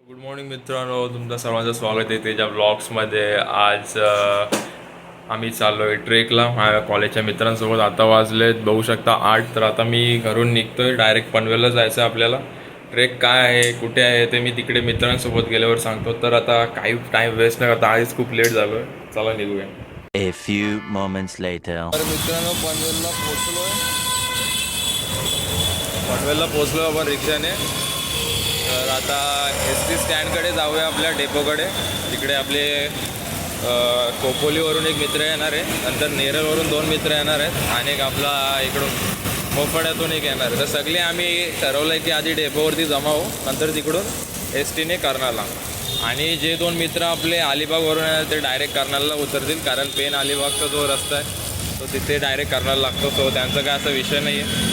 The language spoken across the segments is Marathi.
गुड मॉर्निंग मित्रांनो, तुमचं सर्वांचं स्वागत आहे त्याच्या ब्लॉग्समध्ये. आज आम्ही चाललो आहे ट्रेकला माझ्या कॉलेजच्या मित्रांसोबत. आता वाजलेत बघू शकता 8. तर आता मी घरून निघतोय, डायरेक्ट पनवेलला जायचं आहे आपल्याला. ट्रेक काय आहे, कुठे आहे ते मी तिकडे मित्रांसोबत गेल्यावर सांगतो. तर आता काही टाईम वेस्ट न करता आधीच खूप लेट झालो आहे, चला निघूया. A few moments later. तर मित्रांनो पनवेलला पोचलो आपण रिक्षाने. तर आता SD स्टँडकडे जाऊया, आपल्या डेपोकडे. तिकडे आपले खोपोलीवरून एक मित्र येणार आहे, नंतर नेरळवरून 2 मित्र येणार आहेत आणि एक आपला इकडून मोफड्यातून एक येणार आहे. तर सगळे आम्ही ठरवलं आहे की आधी डेपोवरती जमा होऊ, नंतर तिकडून STने कर्नालला. आणि जे 2 मित्र आपले अलिबागवरून येणार ते डायरेक्ट कर्नालला उतरतील, कारण पेन अलिबागचा जो रस्ता आहे तो तिथे डायरेक्ट कर्नाल लागतो. सो त्यांचा काय असा विषय नाही आहे.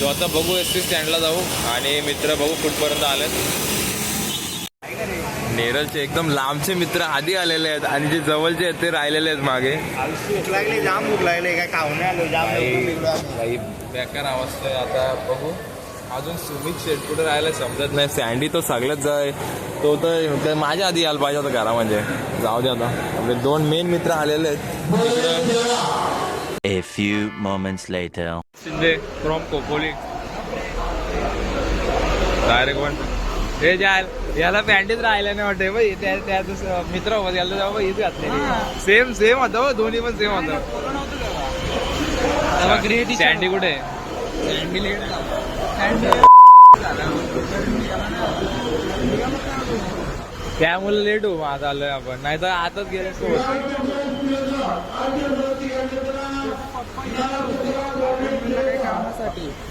तो आता बघू SD स्टँडला जाऊ आणि मित्र बघू कुठपर्यंत आलेत. नेरळचे एकदम लांबचे मित्र आधी आलेले आहेत आणि जे जवळचे आहेत ते राहिलेले आहेत मागे. भूक लागली, जाम भूक लागली, काय खाऊन आलो जाम. काही बेकार अवस्था आहे. आता बघू अजून सुमित शेट कुठे राहायला समजत नाही. सँडी तो सगळ्यात जाय, तो तर माझ्या आधी यायला पाहिजे होता घरा. म्हणजे जाऊ दे, आता आपले 2 मेन मित्र आलेले आहेत. A few moments later. Shinde from Khopoli direct one. हे याला पॅन्टीच राहिला नाही वाटते बाई. त्या मित्र होत याला जाऊ हीच घातलेली. सेम होतं, दोन्ही पण सेम होतं. सँडी कुठे? त्यामुळे लेट होऊ आता आलोय आपण, नाही तर आताच गेलो.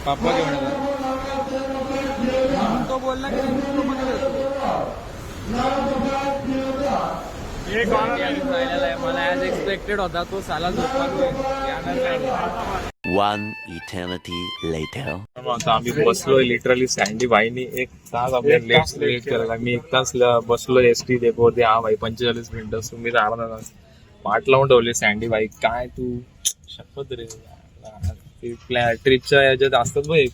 पप्पा घेऊन तो बोलला की मला ॲज एक्सपेक्टेड होता, तो साला झोपला. One eternity later. आता आम्ही बसलोय लिटरली. सँडी भाईनी 1 तास आपल्या लेट केलेला. मी 1 तास बसलोय SD डेपोवरती. हा भाई 45 मिनिटं तुम्ही अर्धा तास वाट लावून ठेवली. सँडी भाई काय तू शपथ रे, ट्रिपच्या याच्यात असतात भाई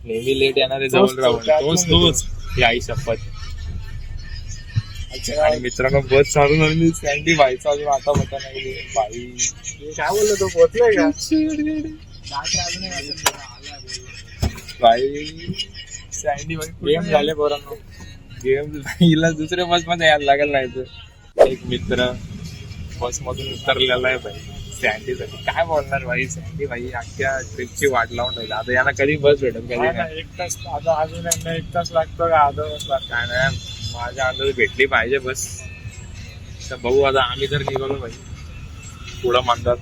नेहमी लेट येणारे जवळ राहून तोच ही आई शपथ. आणि मित्रांनो बस चालू झाली, सँडी भाईचा अजून आता होता नाही. भाई काय बोललो, तो पोहोचलाय का? भाई सँडी भाई गेम झाले पोरांनो. गेम हिला दुसऱ्या बस मध्ये यायला लागेल. नाही तर एक मित्र बस मधून उतरलेला आहे भाई सँडीसाठी. काय बोलणार भाई, सँडी भाई अख्ख्या ट्रिपची वाट लावून ठेवली. आता यांना कधी बस भेटेल कधी नाही. 1 तास आता अजून 1 तास लागतो का? अर्धा तास लागतो. काय नाही, माझ्या अंदाज भेटली पाहिजे बस. तर बघू आता आम्ही जर निघालो भाई पुढं म्हणतात.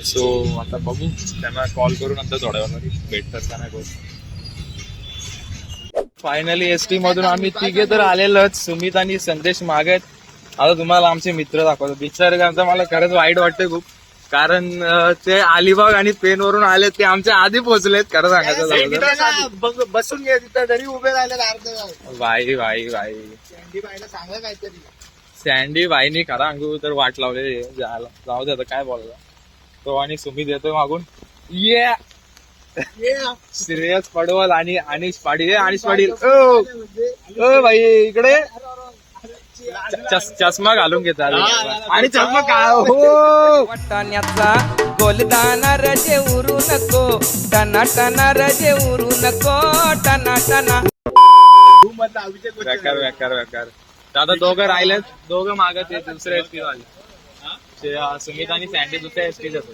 सो आता बघू, त्यांना कॉल करून नंतर थोड्या वेळाने भेटतात का नाही बस. फायनली SD मधून आम्ही तिघे तर आलेलोच. सुमित आणि संदेश मागत. आता तुम्हाला आमचे मित्र दाखवतो. बिचारे त्यांचा मला खरंच वाईट वाटतंय खूप, कारण ते अलिबाग आणि पेन वरून आले, ते आमच्या आधी पोहोचलेत. खरं सांगायचं बसून घे तिथं, घरी उभे राहिले अर्ध. भाई सँडी बाईला सांगलं काहीतरी. सँडी भाईनी खरं अंगू तर वाट लावले जायला. जाऊ दे आता काय बोलायला. तो आणि सुमित येतोय मागून. ये श्रेयस पडवल आणि अनिश पाटील. अनिश पाटील ओ भाई इकडे चष्मा घालून घेतात आणि चष्मा काय हो वाटाण्याचा गोलदाना रजे उरू नको, टना टना रजे उरू नको, टना टना. बेकार. आता दोघं राहिलेत, दोघं मागत येत दुसऱ्या SD वाले. सुमित आणि सँडी दुसऱ्या SD जातो.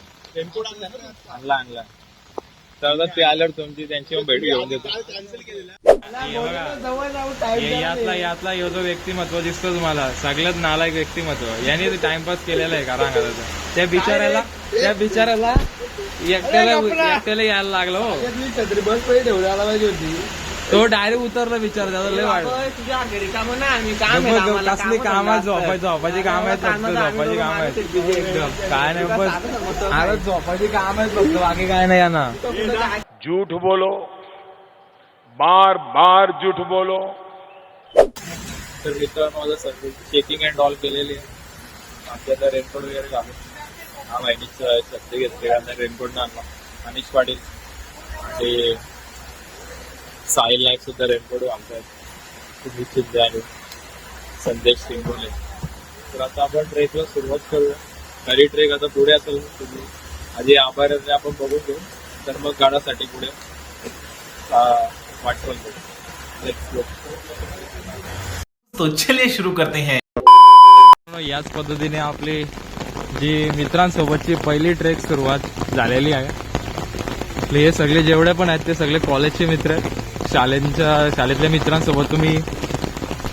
आणला तर ते आल्यावर तुमची त्यांची भेट घेऊन देतो. यातला यो जो व्यक्तिमत्व दिसतो तुम्हाला, सगळ्यात नालायक व्यक्तिमत्व. याने टाइमपास केलेला आहे का सांगा. त्या बिचाऱ्याला एकट्याला यायला लागलं हो. छत्री बस पहिले ठेवला पाहिजे होती. तो डायरेक्ट उतरला बिचारा. त्याचा लय वाढ तुझ्या घरी काम नाही, कसली काम आहेत, झोपायची काम आहेत, झोपायची काम आहेत. काय नाही बस अरे झोपायची काम आहेत फक्त, बाकी काय नाही ना. झूठ बोलो, बार बार झूठ बोलो. तर मित्रांनो माझं सर्व चेकिंग अँड ऑल केलेली आहे. आपल्याला रेनकोट वगैरे घालून हा महिनीच छत्री घेतली, रेनकोट आणला. अनिश पाटील आणि साहिल नाईक सुद्धा रेनकोट घालतायत, तुम्ही शिंदे आणि संदेश सिंगोले. तर आता आपण ट्रेकला सुरुवात करूया. खरी ट्रेक आता पुढे असेल, तुम्ही आधी आभाराने आपण बघून घेऊ, तर मग गाडासाठी पुढे वाटवून घेऊ. तो चलिए शुरू करते हैं. याच पद्धतीने आपली जी मित्रांसोबतची पहिली ट्रेक सुरुवात झालेली आहे. आपले हे सगळे जेवढे पण आहेत ते सगळे कॉलेजचे मित्र आहेत. शाळेतल्या मित्रांसोबत तुम्ही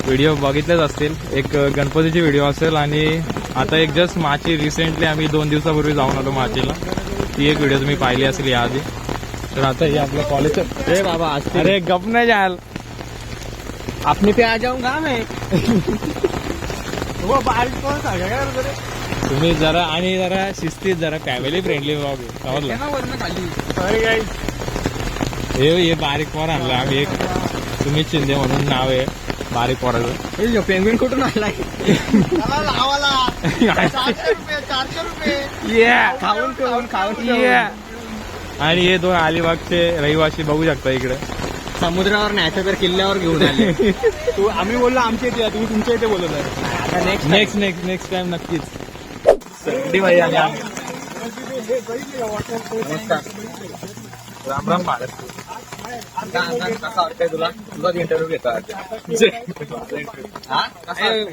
व्हिडिओ बघितलेच असतील. एक गणपतीची व्हिडिओ असेल आणि आता एक जस्ट माची रिसेंटली आम्ही 2 दिवसापूर्वी जाऊन आलो माचीला. ती एक व्हिडिओ तुम्ही पाहिली असेल याआधी. तर आता हे आपल्या कॉलेजचं अरे बाबा अरे गप नाही जाल अपने पे आ जाऊंगा मैं. वो बारिश कौन सा रे तुम्ही जरा आणि जरा शिस्तीत जरा फॅमिली फ्रेंडली व्लॉग समजलं. हे बारीक पोर आणलं आम्ही एक, तुम्ही शिंदे म्हणून नाव आहे बारीक पोराचं. पेंगुइन कुठून आलाय लावाला 400 रुपये खाऊन आणि हे 2 अलिबागचे रहिवासी बघू शकता इकडे. समुद्रावर न्यायचं तर किल्ल्यावर घेऊन आले. तू आम्ही बोललो आमच्या इथे, तुम्ही तुमच्या इथे बोलत आहे. आता नेक्स्ट टाइम नक्कीच. संडी भाई आले आम्ही. राम राम महाराज. कसा वाटतंय तुला? तुझा इंटरव्ह्यू घेता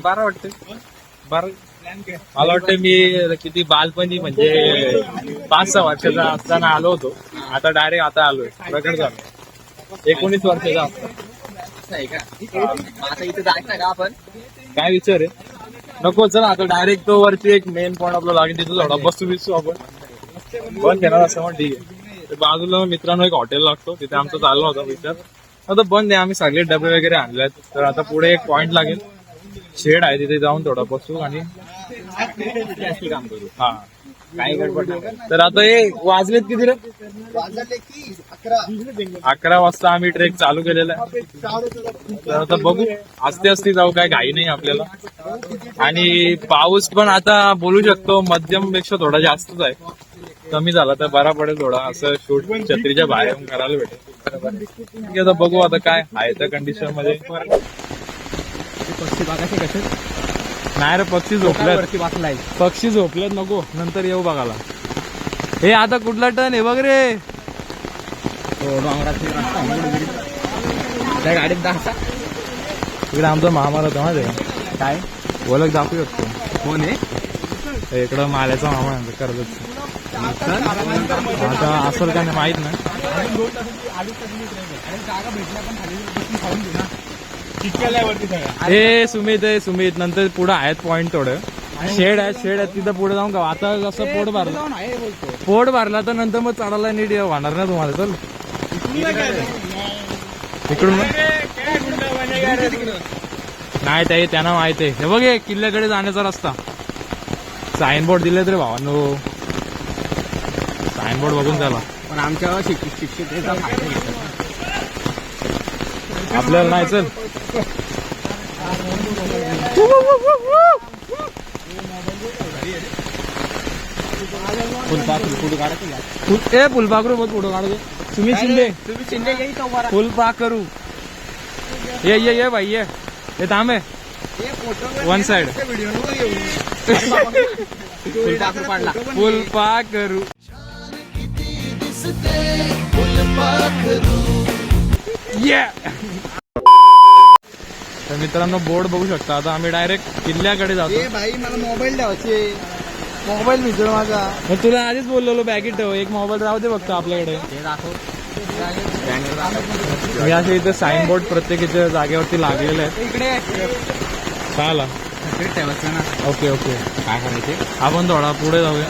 बारा वाटते बारा. मला वाटतं मी किती बालपणी म्हणजे 5-6 वर्षाचा असताना आलो होतो. आता डायरेक्ट आता आलोय प्रकट झालो 19 वर्षाचा असतो. आता इथे जायचं का आपण? काय विचार आहे नको. चला आता डायरेक्ट तो वरती एक मेन पॉईंट आपला लागेल तिथं थोडा बसू आपण. बंद घेणार असं मग ठीक आहे. बाजूला मित्रांनो एक हॉटेल लागतो, तिथे आमचा चालला होता विचार. आता बंद आहे, आम्ही सगळे डबे वगैरे आणलेत. तर आता पुढे एक पॉईंट लागेल, शेड आहे, तिथे जाऊन थोडा बसू आणि काम करू. हा काही गडबड नाही. तर आता हे वाजलेत किती रे? वाजले की 11. 11 वाजता आम्ही ट्रेक चालू केलेला आहे. तर आता बघू, आस्ते आस्ते जाऊ, काय घाई नाही आपल्याला. आणि पाऊस पण आता बोलू शकतो मध्यम पेक्षा थोडा जास्तच आहे. कमी झाला तर बरा पडेल थोडा, असं शूट छत्रीच्या बाहेर येऊन करायला भेटेल. ठीक आहे, आता बघू आता काय आहे त्या कंडिशन मध्ये. पक्षी बागाचे कसे नाही रे, पक्षी झोपल्यात. वरती वाचलाय. पक्षी झोपल्यात, नको नंतर येऊ बघायला. हे आता कुठला टर्न आहे बघ रे. डोंगराची रस्ता त्या गाडीत दाखवा. इकडे आमचा महामार होता माहिती आहे का? काय ओळख दाखवू शकतो. कोण आहे? इकडं माल्याचा मामा आहे कर्जत. आता असेल का नाही माहित नाही. हे सुमित नंतर पुढे आहेत पॉइंट थोडं. शेड आहे तिथं पुढे जाऊन का. आता कसं पोट भरला तर नंतर मग चढायला नीट होणार ना तुम्हाला. चल इकडून नाही ते त्यांना माहित आहे. हे बघ हे किल्ल्याकडे जाण्याचा रस्ता, साईन बोर्ड दिले रे भावांनो. साईन बोर्ड बघून त्याला. पण आमच्या शिक्षित आपल्याला नाही. चल फुलपाखरू बहुत फोटो काढतो. सुमित शिंदे फुलपाखरू. ये भाई ये थांब आहे वन साइड. फुलपाखरू. तर मित्रांनो बोर्ड बघू शकता. आता आम्ही डायरेक्ट किल्ल्याकडे जातो. भाई मला मोबाईल द्यावाचे. मोबाईल मिळतो माझा. मग तुला आधीच बोललेलो बॅगेत ठेव. एक मोबाईल राहू दे फक्त आपल्याकडे. मी असे इथे साईन बोर्ड प्रत्येकीच्या जागेवरती लागलेले आहेत. इकडे चाला ओके काय करायचे? आपण थोडा पुढे जाऊया.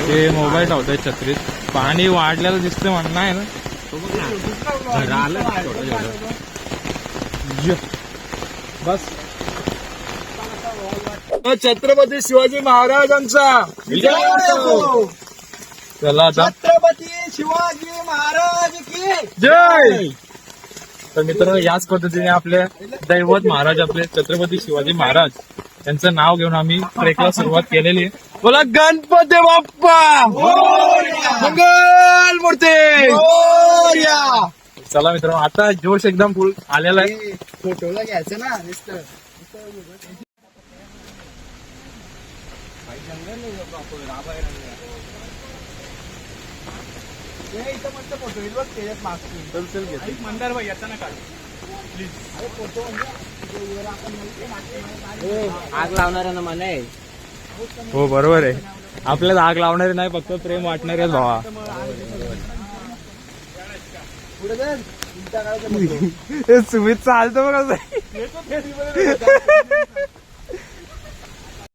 ते मोबाईल ठेवतोय छत्रीत. पाणी वाढलेलं दिसतंय म्हणणं आहे ना. बस छत्रपती शिवाजी महाराजांचा चला आता छत्रपती शिवाजी महाराज की जय. तर मित्रांनो याच पद्धतीने आपले दैवत महाराज आपले छत्रपती शिवाजी महाराज यांचं नाव घेऊन आम्ही ट्रेकला सुरुवात केलेली आहे. बोला गणपती बाप्पा मंगल मूर्ती. चला मित्रांनो, आता जोश एकदम फुल आलेला आहे. फोटोला घ्यायचं ना नुसतं. इथं मस्त फोटो येईल बघ त्याच्यात मागची. मंदार भाई याचा ना काढू प्लीज. फोटो आग लावणाऱ्यांना म्हणे. हो बरोबर आहे, आपल्याला आग लावणारे नाही, फक्त प्रेम वाटणारे आहेत भावा. पुढे जाईल तुमच्या काळाचं सुमित चालतो बघ.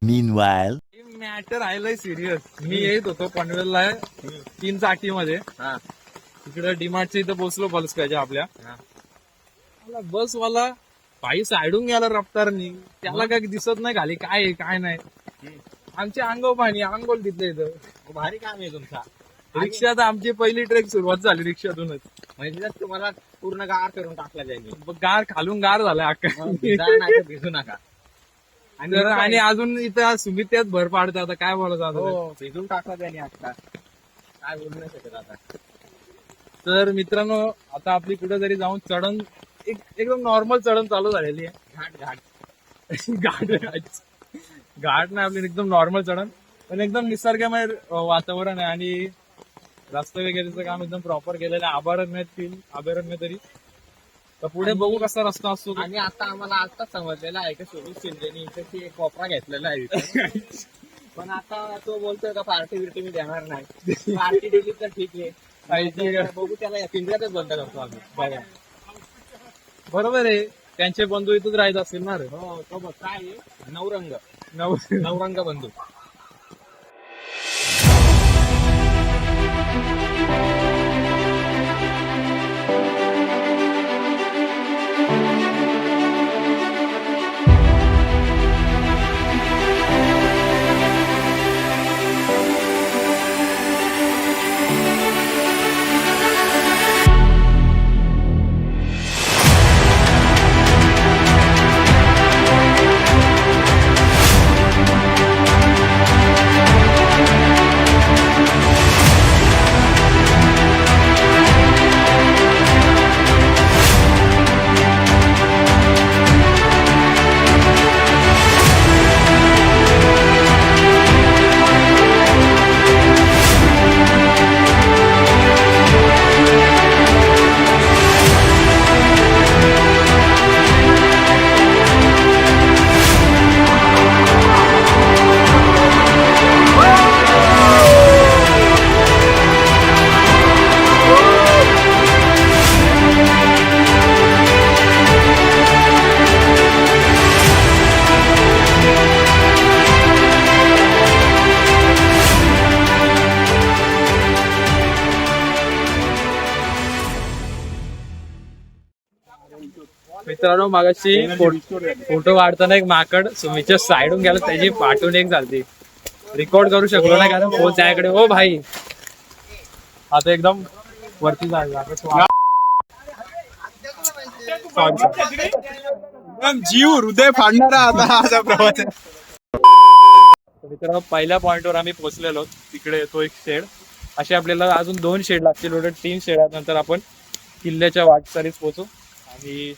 Meanwhile, मॅटर राहिलंय सिरियस. मी येत होतो पनवेलला 3 चाकीमध्ये, तिकडे डीमार्टच्या इथं पोहोचलो पल्सकाच्या आपल्या. बसवाला बाई साईडून गेला रफ्तारनी, त्याला काय दिसत नाही खाली काय आहे काय नाही. आमच्या अंगो पाणी अंगोल तिथलं इथं. भारी काम आहे तुमचा. रिक्षात आमची पहिली ट्रेक सुरुवात झाली रिक्षातूनच. म्हणजे तुम्हाला पूर्ण गार करून टाकला जाईल. गार खालून गार झालाय अख्खा. नाही भिजू नका. आणि अजून इथं सुमित त्यात भर पाडतो. आता काय बोलायचं आता. हो भिजून टाकला त्याने आता. काय बोलू नाही शकत आता. तर मित्रांनो, आता आपली कुठेतरी जाऊन चढण एकदम नॉर्मल चढण चालू झालेली आहे. घाट नाही आपली, एकदम नॉर्मल चढण, पण एकदम निसर्गमय वातावरण आहे आणि रस्ता वगैरेचं काम एकदम प्रॉपर केलेलं आहे. अभयारण्य तरी. तर पुढे बघू कसा रस्ता असतो. आणि आता आम्हाला आताच समजलेलं आहे की सुनील शिंदेनी इथे एक कोपरा घेतलेला आहे. पण आता तो बोलतोय का पार्टी बिर्टी मी देणार नाही. पार्टी दिली तर ठीक आहे. बघू त्याला पिंजऱ्यातच बंद करतो आम्ही. बघा बरोबर आहे, त्यांचे बंधू इथंच राहत असतील ना रे. हो तो बघ काय आहे? नवरंग नवरंग बंधू. मित्रांनो, मागाशी फोटो काढताना एक माकड सुमीच्या साईडून गेला, त्याची पाठवून एक झालती. रेकॉर्ड करू शकलो नाही कारण फोन त्याकडे. हो भाई, आता एकदम वरती झाला. जीव हृदय फाडणारा आता हा प्रवास. मित्रांनो, पहिल्या पॉइंटवर आम्ही पोहोचलेलो. तिकडे येतो एक शेड. असे आपल्याला अजून 2 शेड लागतील. टोटल 3 शेड आहेत. नंतर आपण किल्ल्याच्या वाटचालीस पोहोचू. आणि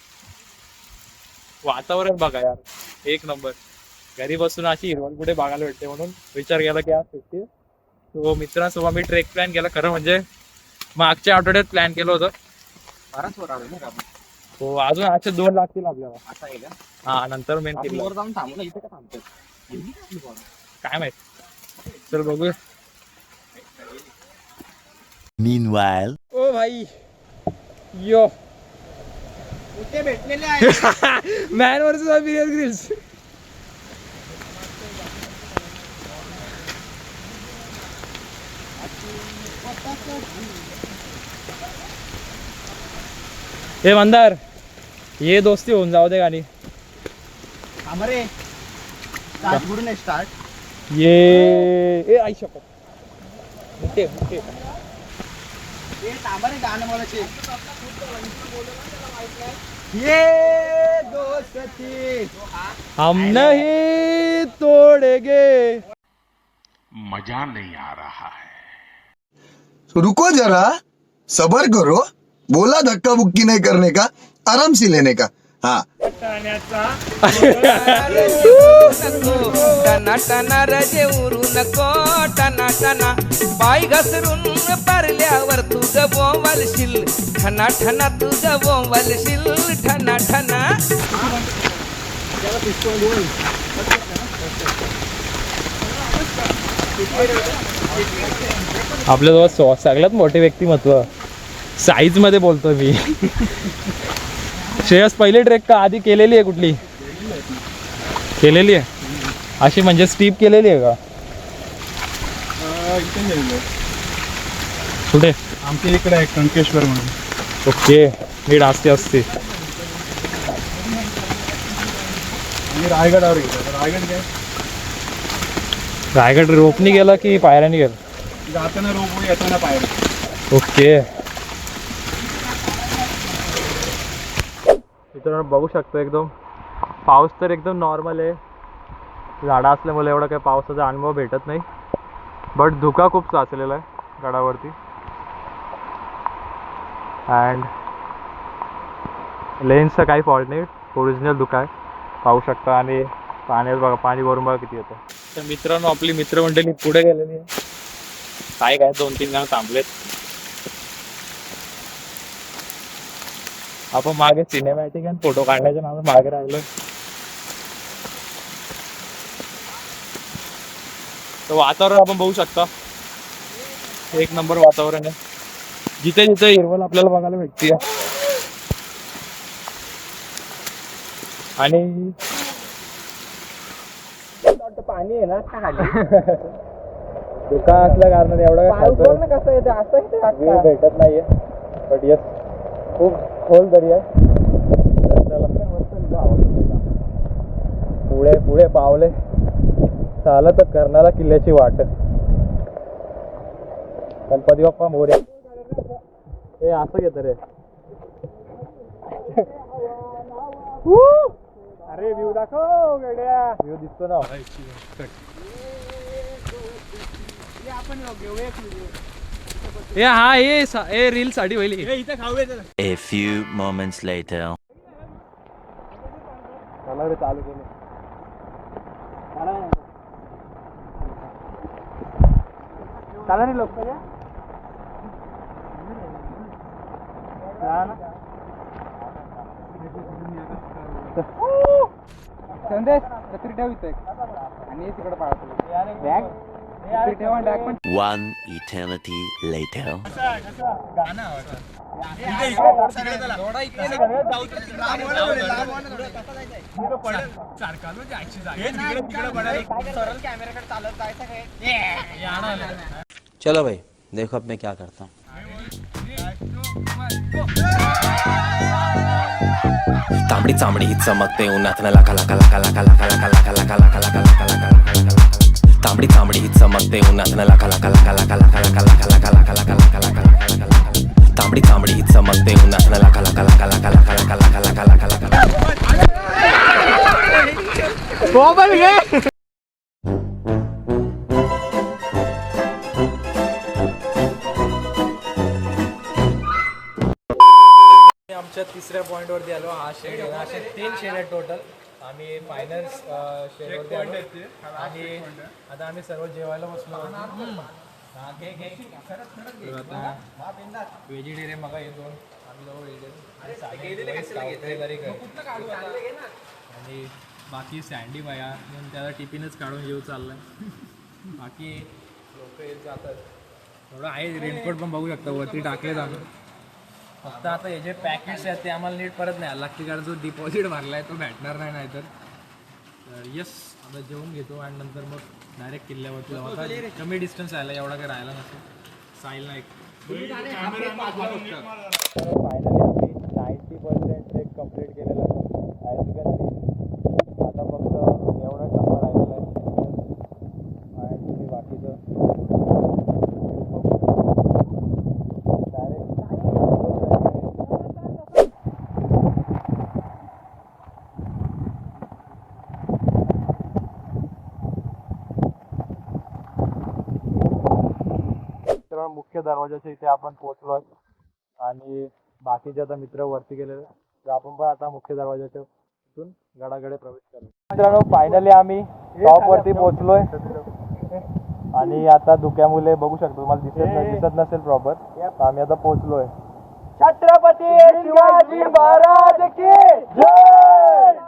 वातावरण बघा यार, एक नंबर. घरी बसून अशी हिरवळ कुठे बघायला भेटते, म्हणून विचार केला की आज सुट्टी. तो मित्रांसोबत आम्ही ट्रेक प्लॅन केला. खरं म्हणजे मागच्या आठवड्यात प्लॅन केलं होतं. हो, अजून असे 2 लागतील आपल्याला. हा, नंतर मेन किल्ला जाऊन थांबू ना, इथे का थांबतो काय माहित. चल बघू. meanwhile, ओ भाई, यो कुठे भेटलेले आहे. Man versus Bear Grylls. हे मंदार, ये दोस्ती होऊन जाऊ दे गाणी. अमरे स्टार्ट बुडून स्टार्ट. ये आई शपथ. मोठे मोठे तांबारे गाणं बोलायचे. ये दोस्ती हम नहीं तोड़ेंगे. मजा नहीं आ रहा है. रुको जरा, सबर करो, बोला धक्का बुक्की नहीं करने का, आराम से लेने का. हाँ. टना टना रजे उरू नको टना टना पाय घसरून पारल्यावर तुझं बोंबलशील ठना ठना तुझं बोंबलशील ठना ठना. आपल्याजवळ सगळ्यात मोठे व्यक्तिमत्व साईज मध्ये बोलतोय मी. श्रेयस पहिली ट्रेक का आधी केलेली आहे कुठली केलेली आहे अशी म्हणजे स्टीप केलेली आहे का कुठे आमच्या इकडे आहे कंकेश्वर म्हणून. ओके नीट असते असते आणि रायगडावर गेलो. रायगड काय रायगड रोपनी गेला की पायऱ्याने गेला जाताना रोप येताना पायऱ्या. ओके मित्रांनो बघू शकतो एकदम पाऊस तर एकदम नॉर्मल आहे झाडं असल्यामुळे एवढा काही पावसाचा अनुभव भेटत नाही बट धुका खूप साचलेला आहे गडावरती अँड लेन्सचा काही फॉल्ट नाही ओरिजिनल धुका आहे पाहू शकता आणि पाण्यात बघा पाणी भरून बघा किती येतं तर मित्रांनो आपली मित्रमंडळी पुढे गेलेली आहे काय 2-3 जण थांबलेत आपण मागे सिनेमॅटिक आणि फोटो काढण्याच्या नावानं मागे राहिलोय तर वातावरण आपण बघू शकता एक नंबर वातावरण आहे जिथे जिथे हिरवळ आपल्याला बघायला भेटते आणि पाणी आहे ना खाली धुका असल्या कारणाने एवढा कसं येते असं व्ह्यू भेटत नाहीये बट यस खूप खोल दरी आहे पुढे पुढे पावले चालत कर्नाला किल्ल्याची वाट गणपती बाप्पा मोरया हे असं घेत रे अरे व्ह्यू दाखव वेड्या. व्ह्यू दिसतो ना हे हा हे रील साठी होईल A few moments later. चला रे चालू केलं चला रे लोक संदेश छत्री ठेव इथे आणि तिकडे पाळतो बॅग छत्री ठेव आणि बॅग पण One eternity later. चलो भाई देखो अब मैं क्या करता हूँ. तांबडी चांबडी ही चमकते उन्हात लाका लाका लाका लाका लाका लाका लाका लाका लाका लाका लाका लाका लाका तांबडी चांबडी ही चमकते उन्हात लाका लाका लाका लाका लाका लाका लाका लाका लाका लाका लाका लाका लाका लाका तांबडी चांबडी ही चमकते उन्हात लाका लाका लाका लाका लाका लाका लाका लाका लाका लाका मोबाईल घे आमच्या तिसऱ्या पॉईंटवरती आलो हा शेड आहे असे 3 शेड आहेत टोटल आम्ही फायनल शेडवरती आलो आणि आता आम्ही सर्व जेवायला बसलो व्हेजिटेरियन मग हे 2 आम्ही लोक व्हेजिटेरियन आणि बाकी सँडी बाया म्हणून त्याला टिफिनच काढून जेव चाललाय बाकी लोक येत जातात थोडं आहे रेनकोट पण बघू शकता वरती टाकलेत आम्ही फक्त आता हे जे पॅकेट्स आहेत ते आम्हाला नीट परत नाही लागते कारण जो डिपॉझिट भरला आहे तो भेटणार नाही नाहीतर यस आता जेवून घेतो आणि नंतर मग डायरेक्ट किल्ल्यावरती जाऊ आता कमी डिस्टन्स राहिला एवढा काही राहिला नसेल साईल नाईक फायनली आम्ही 90% ट्रेक कंप्लीट केलेला आहे आता फक्त एवढा टप्पा राहिलेला आहे आणि तुम्ही बाकीचं मुख्य दरवाजाच्या इथे आपण पोहोचलो आणि बाकीचे आता मित्र वरती गेलेले तर आपण पण आता मुख्य दरवाजाच्या तिथून गडाकडे प्रवेश करू. मित्रांनो फायनली आम्ही टॉप वरती पोहोचलोय आणि आता धुक्यामुळे बघू शकतो तुम्हाला दिसत नसेल प्रॉपर. आम्ही आता पोहोचलोय. छत्रपती शिवाजी महाराज की जय.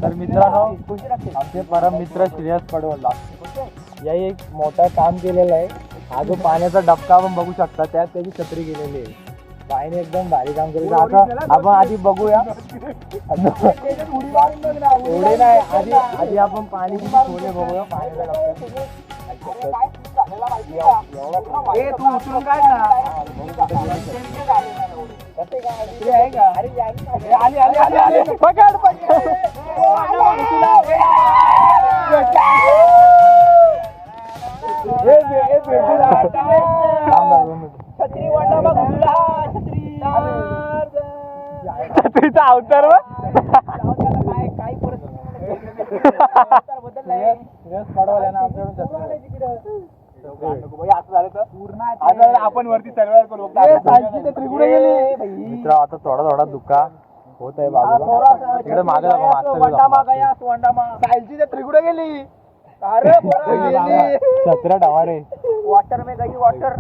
तर मित्रांनो आमचे परम मित्र श्रेयस पडवला याही एक मोठं काम केलेलं आहे. हा जो पाण्याचा डबका आपण बघू शकता त्यात त्याची छत्री केलेली आहे. बाईने एकदम भारी काम केलेलं. आता आपण आधी बघूया एवढे नाही आधी आपण पाणी सोडले बघूया पाण्याचा डबका. तू उचलून काय ना पकड छत्रीचा अवतार आपण वरती सर्वात करू. मित्र आता थोडा थोडा धुका होत आहे बाजूला. इकडे मागे त्रिगुडे गेली छत्र्या डावा रे वॉटर में गई वॉटर.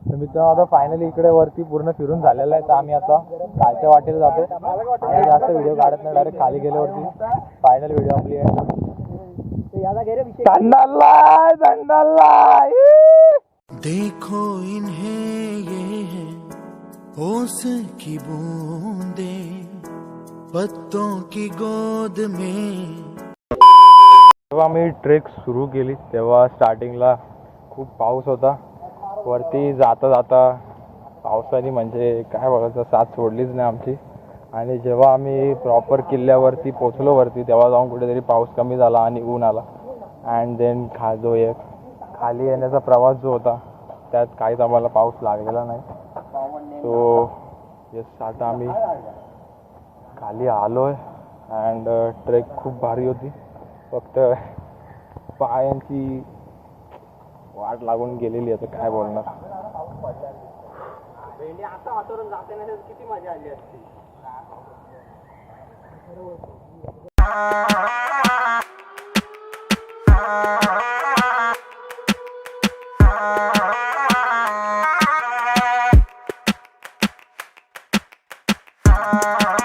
मित्रांनो आता फायनली इकडे वरती पूर्ण फिरून झालेलं आहे. तर आम्ही आता खालच्या वाटेला जातो आणि जास्त व्हिडिओ काढत नाही. डायरेक्ट खाली गेल्यावरती फायनल व्हिडिओ आपली आहे. देखो इन्हें ये है ओस की बूंदे पत्तों की गोद में. जेव्हा मी ट्रेक सुरू केली तेव्हा स्टार्टिंगला खूप पाऊस होता. वरती जाता जाता पावसाने म्हणजे काय बघायचं साथ सोडलीच नाही आमची. आणि जेव्हा आम्ही प्रॉपर किल्ल्यावरती पोचलो वरती तेव्हा जाऊन कुठेतरी पाऊस कमी झाला आणि ऊन आला. अँड देन जो एक खाली येण्याचा प्रवास जो होता त्यात काहीच आम्हाला पाऊस लागलेला नाही. सो येस आता आम्ही खाली आलो आहे अँड ट्रेक खूप भारी होती. फक्त पायांची वाट लागून गेलेली आहे. काय बोलणार. आता वातावरण जाते ना किती मजा आली असती. Ah